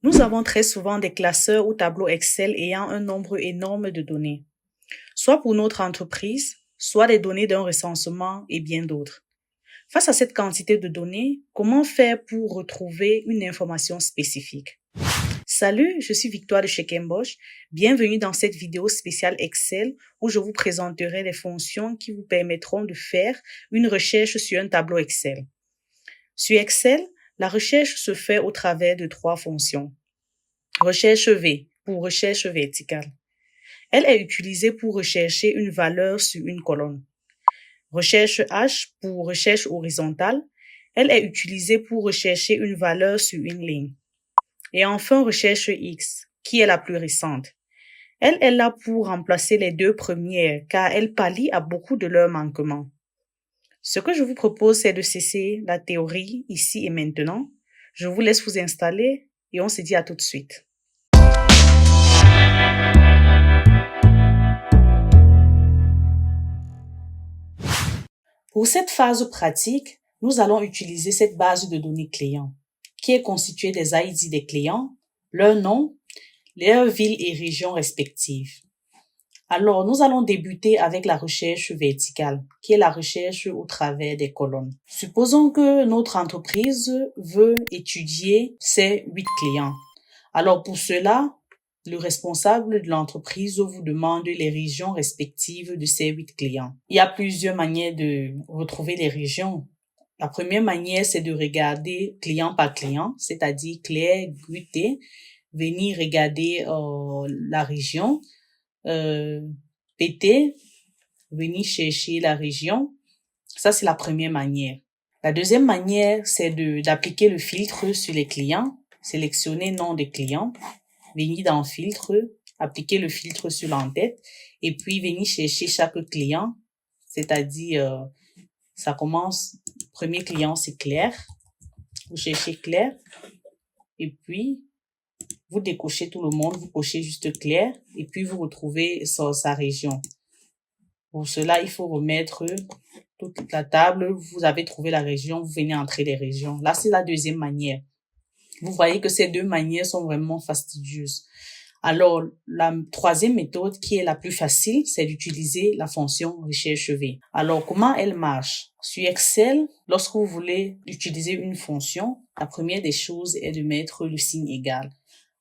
Nous avons très souvent des classeurs ou tableaux Excel ayant un nombre énorme de données, soit pour notre entreprise, soit des données d'un recensement et bien d'autres. Face à cette quantité de données, comment faire pour retrouver une information spécifique? Salut, je suis Victoire de chez Kembosh. Bienvenue dans cette vidéo spéciale Excel où je vous présenterai les fonctions qui vous permettront de faire une recherche sur un tableau Excel. Sur Excel, la recherche se fait au travers de 3 fonctions. Recherche V pour recherche verticale. Elle est utilisée pour rechercher une valeur sur une colonne. Recherche H pour recherche horizontale. Elle est utilisée pour rechercher une valeur sur une ligne. Et enfin, recherche X, qui est la plus récente. Elle est là pour remplacer les 2 premières car elle pallie à beaucoup de leurs manquements. Ce que je vous propose, c'est de cesser la théorie ici et maintenant. Je vous laisse vous installer et on se dit à tout de suite. Pour cette phase pratique, nous allons utiliser cette base de données clients, qui est constituée des ID des clients, leur nom, leurs villes et régions respectives. Alors, nous allons débuter avec la recherche verticale, qui est la recherche au travers des colonnes. Supposons que notre entreprise veut étudier ces 8 clients. Alors, pour cela, le responsable de l'entreprise vous demande les régions respectives de ces 8 clients. Il y a plusieurs manières de retrouver les régions. La première manière, c'est de regarder client par client, c'est-à-dire Claire, Guité, venir regarder la région, PT, venir chercher la région. Ça, c'est la première manière. La deuxième manière, c'est d'appliquer le filtre sur les clients, sélectionner nom des clients, venir dans filtre, appliquer le filtre sur l'entête et puis venir chercher chaque client, c'est-à-dire ça commence, premier client c'est Claire, vous cherchez Claire et puis vous décochez tout le monde, vous cochez juste Claire et puis vous retrouvez sa région. Pour cela, il faut remettre toute la table, vous avez trouvé la région, vous venez entrer les régions. Là, c'est la deuxième manière. Vous voyez que ces 2 manières sont vraiment fastidieuses. Alors, la troisième méthode qui est la plus facile, c'est d'utiliser la fonction recherche V. Alors, comment elle marche? Sur Excel, lorsque vous voulez utiliser une fonction, la première des choses est de mettre le signe égal,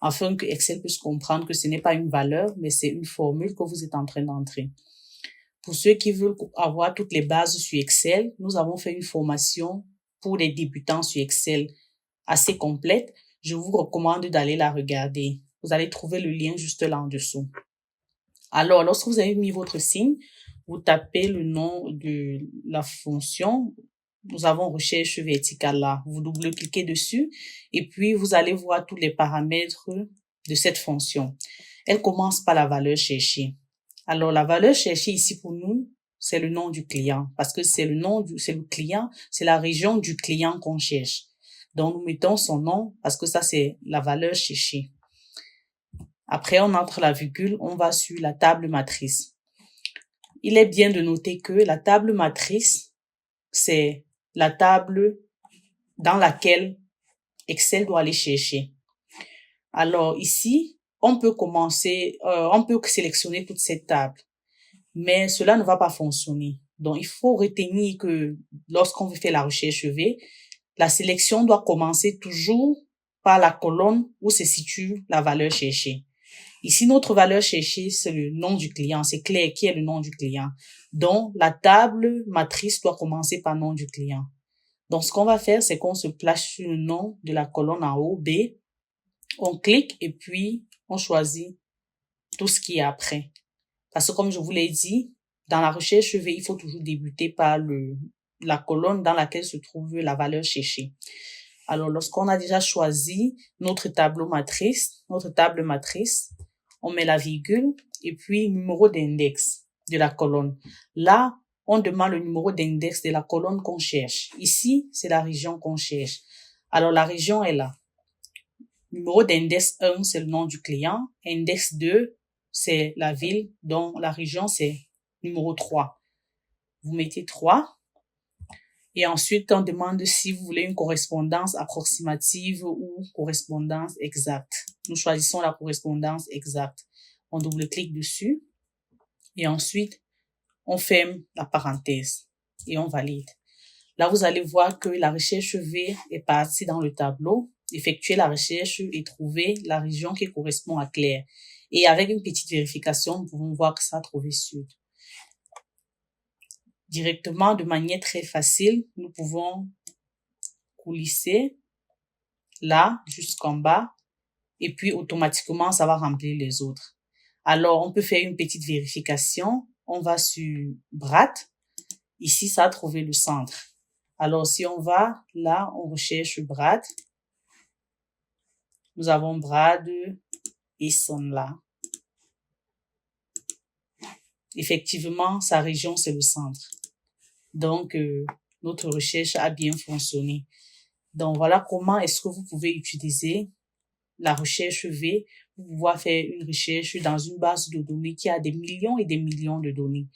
afin que Excel puisse comprendre que ce n'est pas une valeur, mais c'est une formule que vous êtes en train d'entrer. Pour ceux qui veulent avoir toutes les bases sur Excel, nous avons fait une formation pour les débutants sur Excel assez complète. Je vous recommande d'aller la regarder. Vous allez trouver le lien juste là en dessous. Alors, lorsque vous avez mis votre signe, vous tapez le nom de la fonction. Nous avons recherche verticale là. Vous double-cliquez dessus et puis vous allez voir tous les paramètres de cette fonction. Elle commence par la valeur cherchée. Alors, la valeur cherchée ici pour nous, c'est le nom du client parce que c'est le client, c'est la région du client qu'on cherche. Donc, nous mettons son nom parce que ça, c'est la valeur cherchée. Après, on entre la virgule, on va sur la table matrice. Il est bien de noter que la table matrice, c'est la table dans laquelle Excel doit aller chercher. Alors ici, on peut sélectionner toute cette table, mais cela ne va pas fonctionner. Donc, il faut retenir que lorsqu'on veut faire la recherche V, la sélection doit commencer toujours par la colonne où se situe la valeur cherchée. Ici, notre valeur cherchée, c'est le nom du client. C'est Claire qui est le nom du client. Donc, la table matrice doit commencer par nom du client. Donc, ce qu'on va faire, c'est qu'on se place sur le nom de la colonne en haut, B. On clique et puis on choisit tout ce qui est après. Parce que comme je vous l'ai dit, dans la recherche V, il faut toujours débuter par la colonne dans laquelle se trouve la valeur cherchée. Alors, lorsqu'on a déjà choisi notre table matrice, on met la virgule et puis numéro d'index de la colonne. Là, on demande le numéro d'index de la colonne qu'on cherche. Ici, c'est la région qu'on cherche. Alors, la région est là. Numéro d'index 1, c'est le nom du client. Index 2, c'est la ville. Donc, la région, c'est numéro 3. Vous mettez 3. Et ensuite, on demande si vous voulez une correspondance approximative ou correspondance exacte. Nous choisissons la correspondance exacte. On double-clique dessus et ensuite, on ferme la parenthèse et on valide. Là, vous allez voir que la recherche V est partie dans le tableau. Effectuer la recherche et trouver la région qui correspond à Claire. Et avec une petite vérification, nous pouvons voir que ça a trouvé Sud. Directement, de manière très facile, nous pouvons coulisser là jusqu'en bas et puis automatiquement, ça va remplir les autres. Alors, on peut faire une petite vérification. On va sur Brad. Ici, ça a trouvé le centre. Alors, si on va là, on recherche Brad. Nous avons Brad et son là. Effectivement, sa région, c'est le centre. Donc, notre recherche a bien fonctionné. Donc, voilà comment est-ce que vous pouvez utiliser la recherche V pour pouvoir faire une recherche dans une base de données qui a des millions et des millions de données.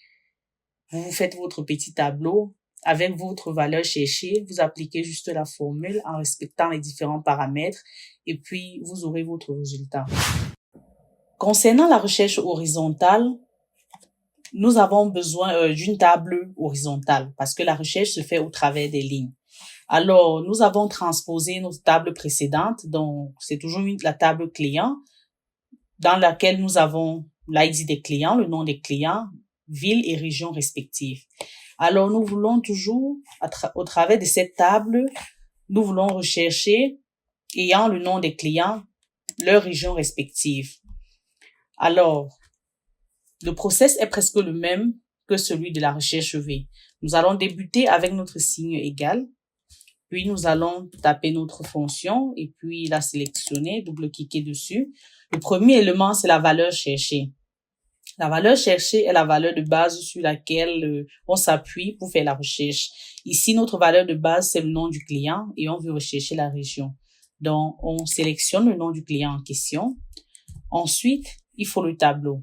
Vous faites votre petit tableau avec votre valeur cherchée, vous appliquez juste la formule en respectant les différents paramètres et puis vous aurez votre résultat. Concernant la recherche horizontale, nous avons besoin d'une table horizontale parce que la recherche se fait au travers des lignes. Alors, nous avons transposé notre table précédente, donc c'est toujours la table client dans laquelle nous avons l'ID des clients, le nom des clients, ville et région respectives. Alors, nous voulons toujours, au travers de cette table, nous voulons rechercher, ayant le nom des clients, leur région respective. Alors, le process est presque le même que celui de la recherche V. Nous allons débuter avec notre signe égal, puis nous allons taper notre fonction et puis la sélectionner, double-cliquer dessus. Le premier élément, c'est la valeur cherchée. La valeur cherchée est la valeur de base sur laquelle on s'appuie pour faire la recherche. Ici, notre valeur de base, c'est le nom du client et on veut rechercher la région. Donc, on sélectionne le nom du client en question. Ensuite, il faut le tableau.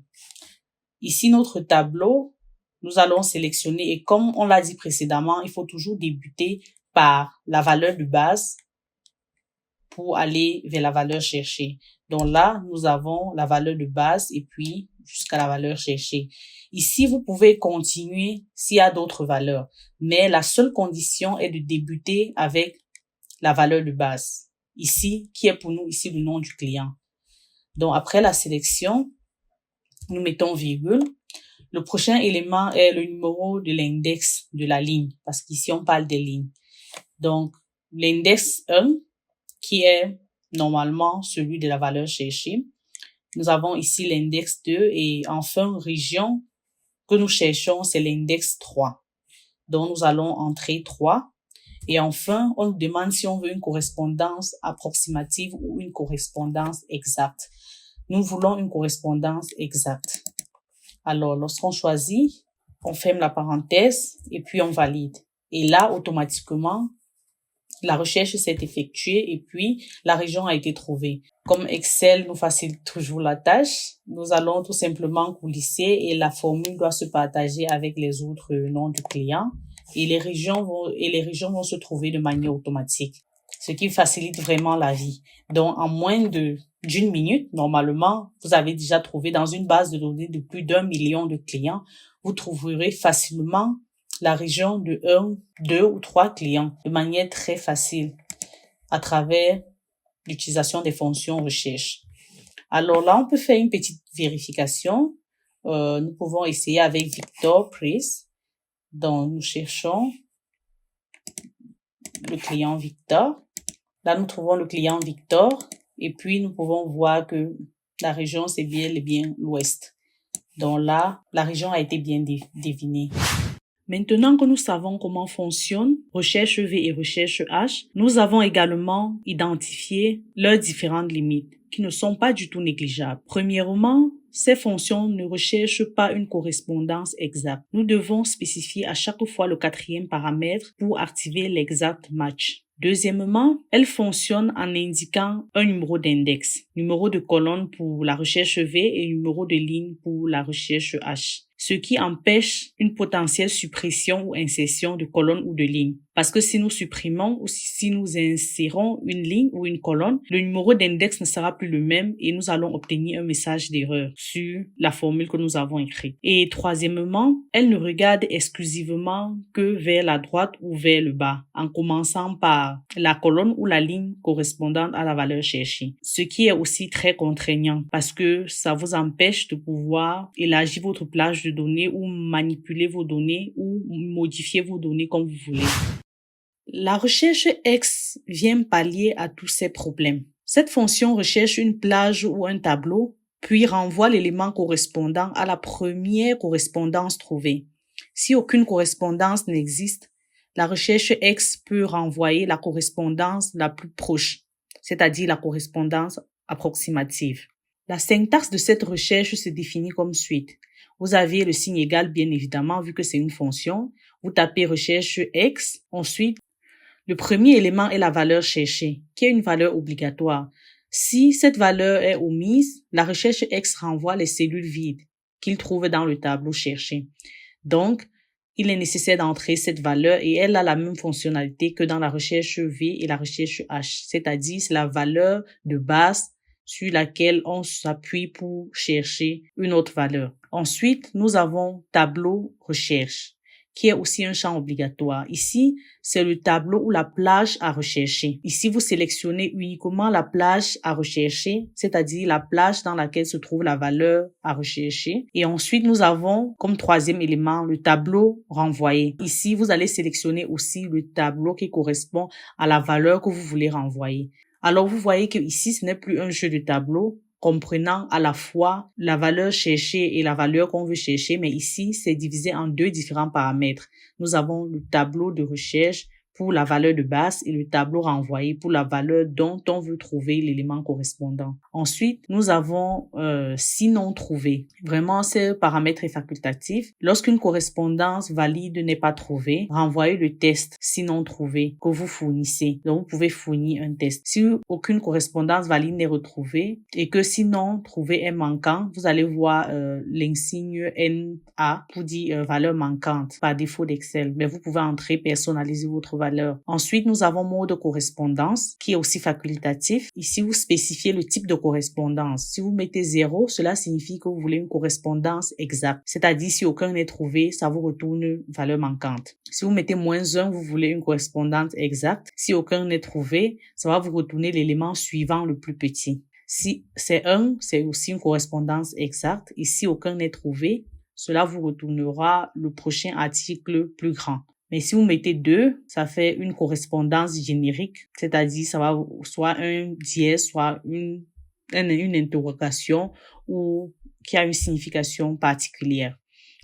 Ici, notre tableau, nous allons sélectionner et comme on l'a dit précédemment, il faut toujours débuter par la valeur de base pour aller vers la valeur cherchée. Donc là, nous avons la valeur de base et puis jusqu'à la valeur cherchée. Ici, vous pouvez continuer s'il y a d'autres valeurs, mais la seule condition est de débuter avec la valeur de base. Ici, qui est pour nous ici le nom du client. Donc après la sélection, nous mettons virgule. Le prochain élément est le numéro de l'index de la ligne, parce qu'ici on parle des lignes. Donc, l'index 1, qui est normalement celui de la valeur cherchée. Nous avons ici l'index 2 et enfin, région que nous cherchons, c'est l'index 3. Donc, nous allons entrer 3. Et enfin, on nous demande si on veut une correspondance approximative ou une correspondance exacte. Nous voulons une correspondance exacte. Alors, lorsqu'on choisit, on ferme la parenthèse et puis on valide. Et là, automatiquement, la recherche s'est effectuée et puis la région a été trouvée. Comme Excel nous facilite toujours la tâche, nous allons tout simplement coulisser et la formule doit se partager avec les autres noms du client et les régions vont se trouver de manière automatique, ce qui facilite vraiment la vie. Donc, en moins d'une minute, normalement, vous avez déjà trouvé dans une base de données de plus d'1 million de clients, vous trouverez facilement la région de 1, 2 ou 3 clients de manière très facile à travers l'utilisation des fonctions recherche. Alors là, on peut faire une petite vérification. Nous pouvons essayer avec Victor Price. Donc, nous cherchons le client Victor. Là, nous trouvons le client Victor et puis nous pouvons voir que la région, c'est bien l'Ouest. Donc là, la région a été bien devinée. Maintenant que nous savons comment fonctionnent recherche V et recherche H, nous avons également identifié leurs différentes limites qui ne sont pas du tout négligeables. Premièrement, ces fonctions ne recherchent pas une correspondance exacte. Nous devons spécifier à chaque fois le 4e paramètre pour activer l'exact match. Deuxièmement, elles fonctionnent en indiquant un numéro d'index, numéro de colonne pour la recherche V et numéro de ligne pour la recherche H. ce qui empêche une potentielle suppression ou insertion de colonnes ou de lignes. Parce que si nous supprimons ou si nous insérons une ligne ou une colonne, le numéro d'index ne sera plus le même et nous allons obtenir un message d'erreur sur la formule que nous avons écrite. Et troisièmement, elle ne regarde exclusivement que vers la droite ou vers le bas, en commençant par la colonne ou la ligne correspondante à la valeur cherchée. Ce qui est aussi très contraignant parce que ça vous empêche de pouvoir élargir votre plage de données ou manipuler vos données ou modifier vos données comme vous voulez. La recherche X vient pallier à tous ces problèmes. Cette fonction recherche une plage ou un tableau, puis renvoie l'élément correspondant à la première correspondance trouvée. Si aucune correspondance n'existe, la recherche X peut renvoyer la correspondance la plus proche, c'est-à-dire la correspondance approximative. La syntaxe de cette recherche se définit comme suit. Vous avez le signe égal, bien évidemment, vu que c'est une fonction. Vous tapez recherche X. Ensuite, le premier élément est la valeur cherchée, qui est une valeur obligatoire. Si cette valeur est omise, la recherche X renvoie les cellules vides qu'il trouve dans le tableau cherché. Donc, il est nécessaire d'entrer cette valeur et elle a la même fonctionnalité que dans la recherche V et la recherche H, c'est-à-dire c'est la valeur de base sur laquelle on s'appuie pour chercher une autre valeur. Ensuite, nous avons tableau recherche, qui est aussi un champ obligatoire. Ici, c'est le tableau ou la plage à rechercher. Ici, vous sélectionnez uniquement la plage à rechercher, c'est-à-dire la plage dans laquelle se trouve la valeur à rechercher. Et ensuite, nous avons comme troisième élément le tableau renvoyé. Ici, vous allez sélectionner aussi le tableau qui correspond à la valeur que vous voulez renvoyer. Alors, vous voyez que ici, ce n'est plus un jeu de tableau comprenant à la fois la valeur cherchée et la valeur qu'on veut chercher, mais ici, c'est divisé en deux différents paramètres. Nous avons le tableau de recherche pour la valeur de base et le tableau renvoyé pour la valeur dont on veut trouver l'élément correspondant. Ensuite, nous avons si non trouvé. Vraiment, ce paramètre est facultatif. Lorsqu'une correspondance valide n'est pas trouvée, renvoyez le test si non trouvé que vous fournissez. Donc, vous pouvez fournir un test. Si aucune correspondance valide n'est retrouvée et que si non trouvé est manquant, vous allez voir l'insigne NA pour dire valeur manquante par défaut d'Excel. Mais vous pouvez entrer, personnaliser votre valeur. Ensuite, nous avons mode correspondance qui est aussi facultatif. Ici, vous spécifiez le type de correspondance. Si vous mettez 0, cela signifie que vous voulez une correspondance exacte. C'est-à-dire, si aucun n'est trouvé, ça vous retourne une valeur manquante. Si vous mettez -1, vous voulez une correspondance exacte. Si aucun n'est trouvé, ça va vous retourner l'élément suivant le plus petit. Si c'est 1, c'est aussi une correspondance exacte. Et si aucun n'est trouvé, cela vous retournera le prochain article plus grand. Mais si vous mettez 2, ça fait une correspondance générique, c'est-à-dire ça va soit un dièse, soit une interrogation ou qui a une signification particulière.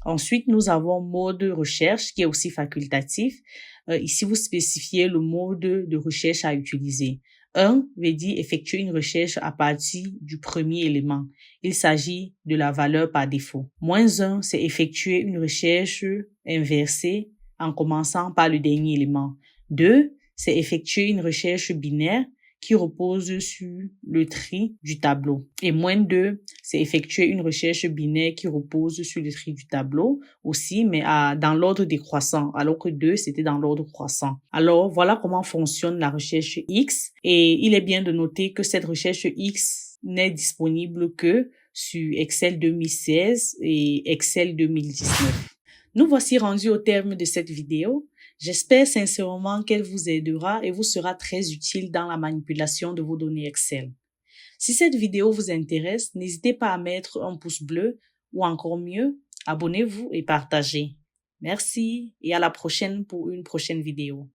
Ensuite, nous avons mode recherche qui est aussi facultatif. Ici, vous spécifiez le mode de recherche à utiliser. 1 veut dire effectuer une recherche à partir du premier élément. Il s'agit de la valeur par défaut. -1, c'est effectuer une recherche inversée en commençant par le dernier élément. 2, c'est effectuer une recherche binaire qui repose sur le tri du tableau. Et -2, c'est effectuer une recherche binaire qui repose sur le tri du tableau aussi, mais dans l'ordre décroissant, alors que 2, c'était dans l'ordre croissant. Alors, voilà comment fonctionne la recherche X. Et il est bien de noter que cette recherche X n'est disponible que sur Excel 2016 et Excel 2019. Nous voici rendus au terme de cette vidéo. J'espère sincèrement qu'elle vous aidera et vous sera très utile dans la manipulation de vos données Excel. Si cette vidéo vous intéresse, n'hésitez pas à mettre un pouce bleu ou encore mieux, abonnez-vous et partagez. Merci et à la prochaine pour une prochaine vidéo.